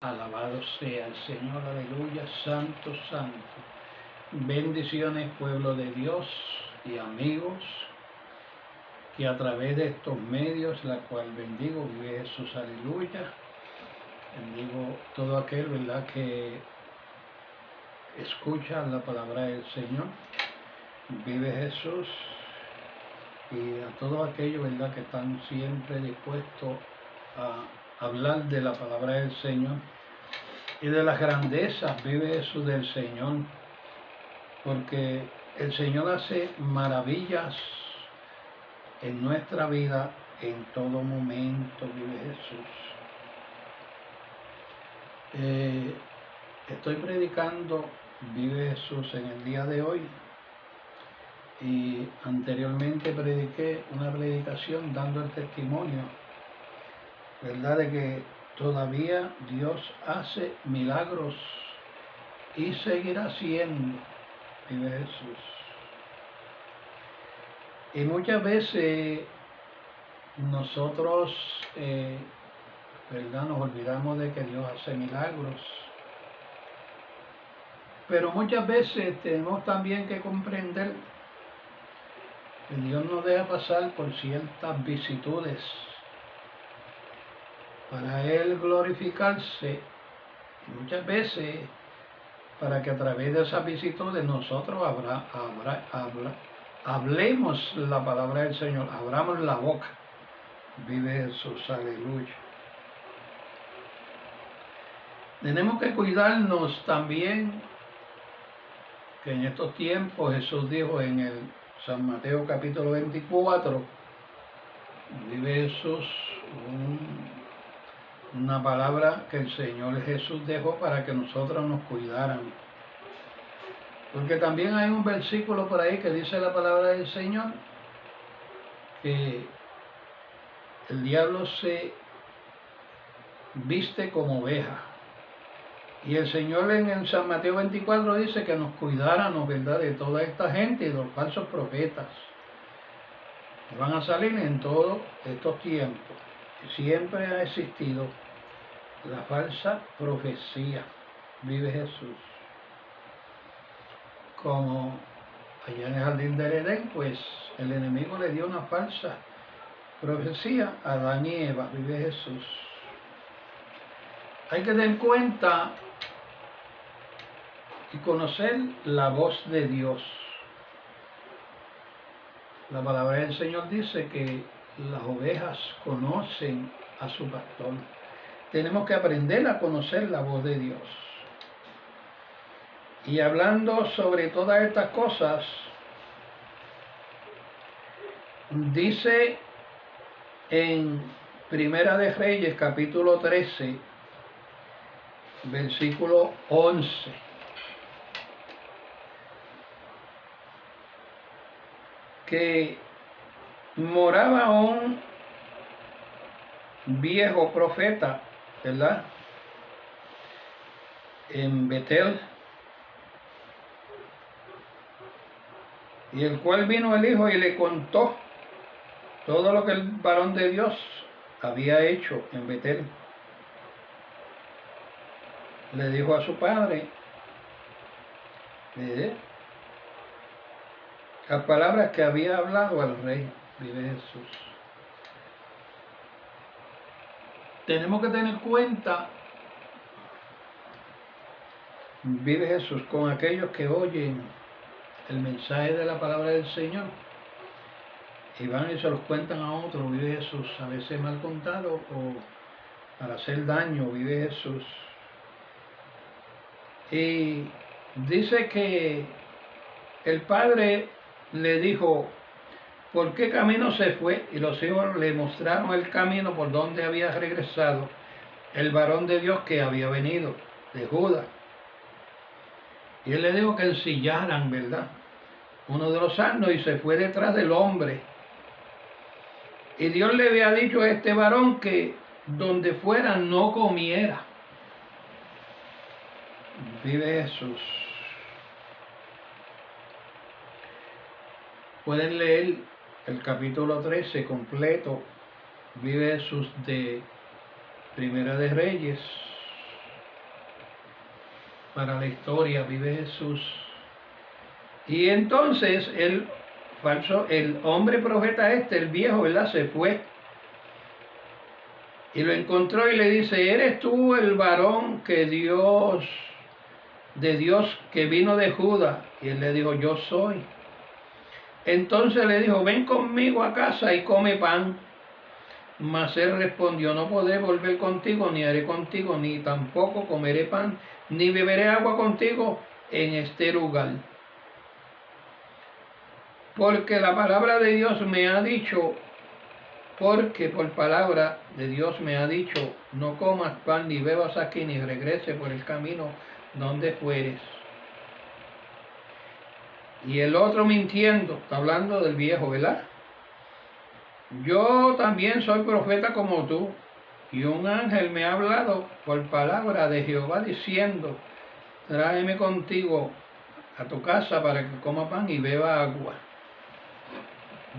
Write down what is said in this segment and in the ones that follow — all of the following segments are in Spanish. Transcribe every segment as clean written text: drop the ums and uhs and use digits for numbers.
Alabado sea el Señor, aleluya, santo, santo. Bendiciones, pueblo de Dios y amigos, que a través de estos medios, la cual bendigo, vive Jesús, aleluya. Bendigo todo aquel, ¿verdad?, que escucha la palabra del Señor, vive Jesús, y a todos aquellos, ¿verdad?, que están siempre dispuestos a hablar de la palabra del Señor y de las grandezas, vive Jesús, del Señor, porque el Señor hace maravillas en nuestra vida en todo momento, vive Jesús. Estoy predicando, vive Jesús, en el día de hoy, y anteriormente prediqué una predicación dando el testimonio, ¿verdad?, de que todavía Dios hace milagros y seguirá haciendo, vive Jesús. Y muchas veces nosotros, ¿verdad?, nos olvidamos de que Dios hace milagros. Pero muchas veces tenemos también que comprender que Dios nos deja pasar por ciertas vicisitudes para Él glorificarse, y muchas veces para que a través de esas vicisitudes nosotros hablemos la palabra del Señor, abramos la boca, vive Jesús, aleluya. Tenemos que cuidarnos también, que en estos tiempos Jesús dijo en el San Mateo capítulo 24, vive Jesús, una palabra que el Señor Jesús dejó para que nosotros nos cuidáramos. Porque también hay un versículo por ahí que dice la palabra del Señor, que el diablo se viste como oveja. Y el Señor en el San Mateo 24 dice que nos cuidáramos, ¿verdad?, de toda esta gente y de los falsos profetas que van a salir en todos estos tiempos. Siempre ha existido la falsa profecía, vive Jesús. Como allá en el jardín del Edén, pues el enemigo le dio una falsa profecía a Adán y Eva, vive Jesús. Hay que tener cuenta y conocer la voz de Dios. La palabra del Señor dice que las ovejas conocen a su pastor. Tenemos que aprender a conocer la voz de Dios. Y hablando sobre todas estas cosas, dice en Primera de Reyes, capítulo 13, versículo 11, que moraba un viejo profeta, ¿verdad?, en Betel, y el cual vino el hijo y le contó todo lo que el varón de Dios había hecho en Betel. Le dijo a su padre las palabras que había hablado al rey, vive Jesús. Tenemos que tener cuenta, vive Jesús, con aquellos que oyen el mensaje de la palabra del Señor y van y se los cuentan a otros, vive Jesús, a veces mal contado o para hacer daño, vive Jesús. Y dice que el padre le dijo por qué camino se fue, y los hijos le mostraron el camino por donde había regresado el varón de Dios que había venido de Judá. Y él le dijo que ensillaran, ¿verdad?, uno de los asnos, y se fue detrás del hombre. Y Dios le había dicho a este varón que donde fuera no comiera, vive Jesús. Pueden leer el capítulo 13 completo, vive Jesús, de Primera de Reyes, para la historia, vive Jesús. Y entonces el hombre profeta el viejo, ¿verdad? Se fue y lo encontró y le dice: ¿eres tú el varón de Dios que vino de Judá? Y él le dijo: yo soy. Entonces le dijo: ven conmigo a casa y come pan. Mas él respondió: no podré volver contigo, ni haré contigo, ni tampoco comeré pan, ni beberé agua contigo en este lugar. Porque la palabra de Dios me ha dicho, porque por palabra de Dios me ha dicho: no comas pan ni bebas aquí, ni regrese por el camino donde fueres. Y el otro mintiendo, está hablando del viejo, ¿verdad? Yo también soy profeta como tú, y un ángel me ha hablado por palabra de Jehová diciendo: tráeme contigo a tu casa para que coma pan y beba agua.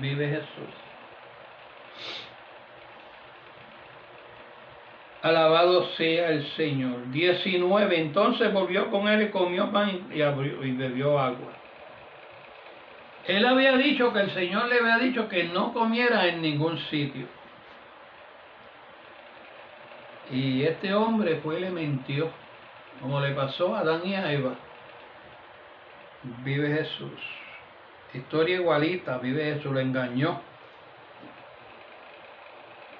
Vive Jesús. Alabado sea el Señor. 19. Entonces volvió con él y comió pan y bebió agua. Él había dicho que el Señor le había dicho que no comiera en ningún sitio. Y este hombre fue y le mintió, como le pasó a Adán y a Eva. Vive Jesús. Historia igualita, vive Jesús, lo engañó.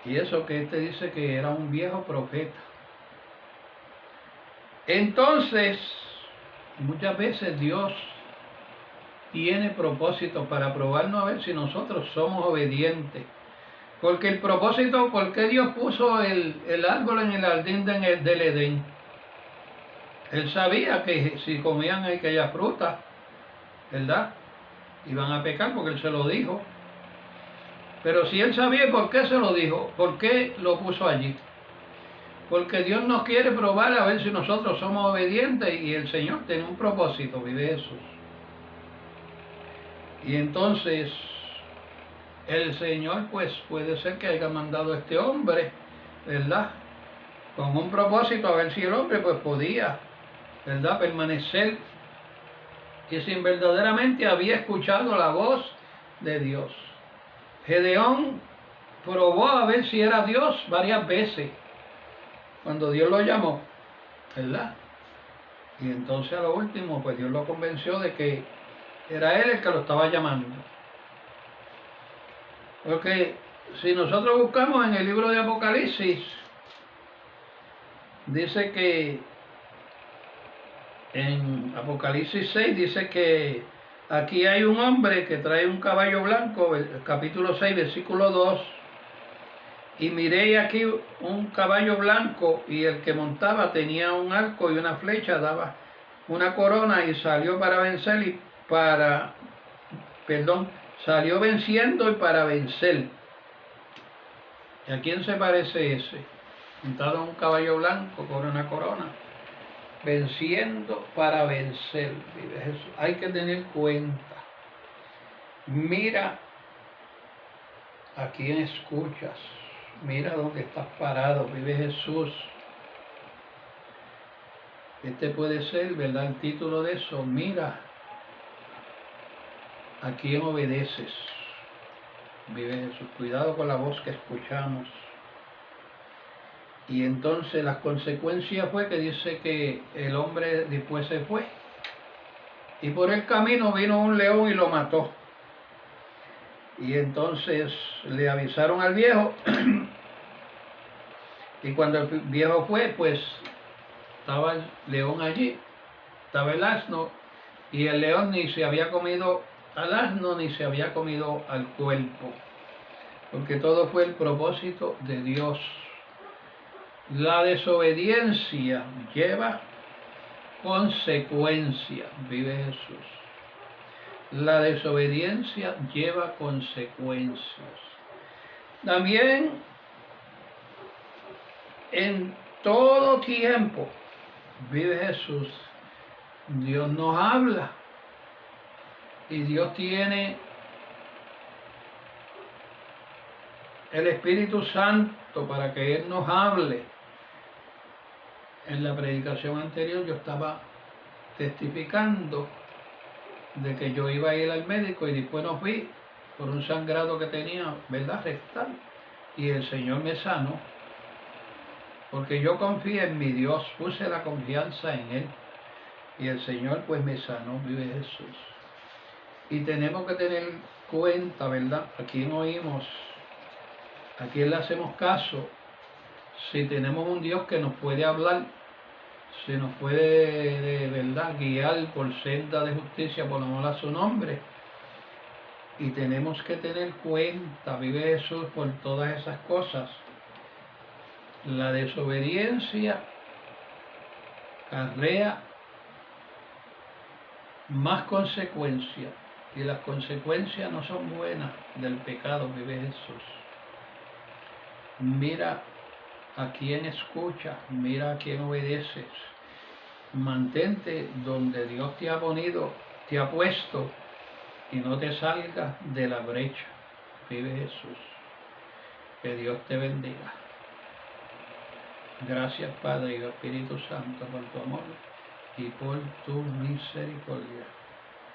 Y eso que dice que era un viejo profeta. Entonces, muchas veces Dios tiene propósito para probarnos a ver si nosotros somos obedientes. Porque el propósito, ¿por qué Dios puso el árbol en el jardín del Edén? Él sabía que si comían aquella fruta, ¿verdad?, iban a pecar, porque Él se lo dijo. Pero si Él sabía, ¿por qué se lo dijo? ¿Por qué lo puso allí? Porque Dios nos quiere probar a ver si nosotros somos obedientes, y el Señor tiene un propósito, vive Jesús. Y entonces el Señor pues puede ser que haya mandado a este hombre, ¿verdad?, con un propósito, a ver si el hombre pues podía, ¿verdad?, permanecer, y si verdaderamente había escuchado la voz de Dios. Gedeón probó a ver si era Dios varias veces cuando Dios lo llamó, ¿verdad? Y entonces a lo último pues Dios lo convenció de que era él el que lo estaba llamando. Porque si nosotros buscamos en el libro de Apocalipsis, dice que en Apocalipsis 6 dice que aquí hay un hombre que trae un caballo blanco, el capítulo 6, versículo 2, y miré aquí un caballo blanco, y el que montaba tenía un arco y una flecha, daba una corona, y salió para vencer y salió venciendo y para vencer. ¿Y a quién se parece ese? Montado en un caballo blanco con una corona, venciendo para vencer. Vive Jesús. Hay que tener cuenta. Mira a quién escuchas. Mira dónde estás parado. Vive Jesús. Este puede ser, ¿verdad?, el título de eso. Mira a quién obedeces. Vive Jesús. Cuidado con la voz que escuchamos. Y entonces las consecuencias fue que dice que el hombre después se fue, y por el camino vino un león y lo mató. Y entonces le avisaron al viejo y cuando el viejo fue, pues estaba el león allí, estaba el asno, y el león ni se había comido al asno ni se había comido al cuerpo, porque todo fue el propósito de Dios. La desobediencia lleva consecuencias, vive Jesús. La desobediencia lleva consecuencias. También en todo tiempo, vive Jesús, Dios nos habla, y Dios tiene el Espíritu Santo para que Él nos hable. En la predicación anterior yo estaba testificando de que yo iba a ir al médico y después no fui por un sangrado que tenía, ¿verdad? Rectal. Y el Señor me sanó, porque yo confié en mi Dios, puse la confianza en Él. Y el Señor pues me sanó, vive Jesús. Y tenemos que tener cuenta, ¿verdad? ¿A quién oímos? ¿A quién le hacemos caso? Si tenemos un Dios que nos puede hablar, si nos puede de verdad guiar por senda de justicia por amor a su nombre. Y tenemos que tener cuenta, vive Jesús, por todas esas cosas. La desobediencia acarrea más consecuencias, y las consecuencias no son buenas del pecado, vive Jesús. Mira a quién escuchas, mira a quién obedeces. Mantente donde Dios te ha puesto, y no te salgas de la brecha, vive Jesús. Que Dios te bendiga. Gracias, Padre y Espíritu Santo, por tu amor y por tu misericordia.